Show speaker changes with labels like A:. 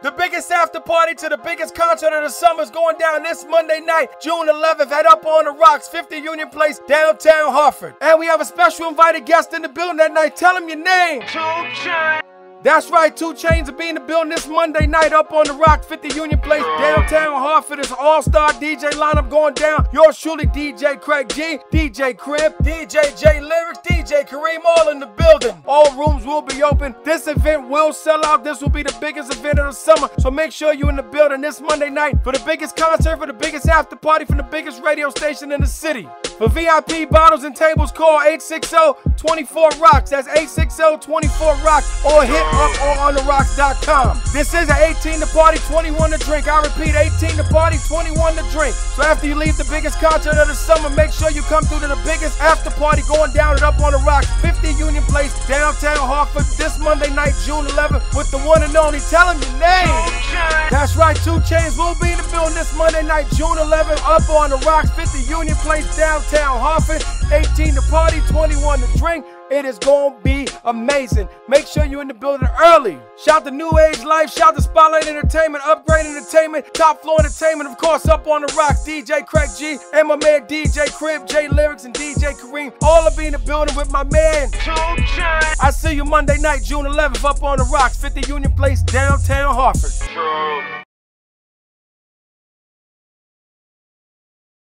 A: The biggest after party to the biggest concert of the summer is going down this Monday night, June 11th at Up on the Rocks, 50 Union Place, downtown Hartford. And we have a special invited guest in the building that night. Tell him your name.
B: 2 Chainz.
A: That's right, 2 Chainz will be in the building this Monday night, Up on the Rock, 50 Union Place, downtown Hartford. It's an all-star DJ lineup going down. Yours truly, DJ Craig G, DJ Crib, DJ J Lyrics, DJ Kareem, all in the building. All rooms will be open. This event will sell out. This will be the biggest event of the summer. So make sure you're in the building this Monday night for the biggest concert, for the biggest after party from the biggest radio station in the city. For VIP bottles and tables, call 860-24-ROCKS. That's 860-24-ROCKS or hit upontherocks.com. This is an 18 to party, 21 to drink. I repeat, 18 to party, 21 to drink. So after you leave the biggest concert of the summer, make sure you come through to the biggest after party going down at Up on the Rocks, 50 Union Place, downtown Hartford, this Monday night, June 11th, with the one and only. Tell him your name. That's right, 2 Chainz will be in the building this Monday night, June 11th, Up on the Rocks, 50 Union Place, downtown Hartford, 18 to party, 21 to drink. It is going to be amazing. Make sure you're in the building early. Shout to New Age Life, shout to Spotlight Entertainment, Upgrade Entertainment, Top Floor Entertainment, of course, Up on the Rocks, DJ Craig G, and my man DJ Crib, J Lyrics, and DJ Kareem. All will be in the building with my man
B: 2 Chainz.
A: I see you Monday night, June 11th, Up on the Rocks, 50 Union Place, downtown Hartford.
B: True.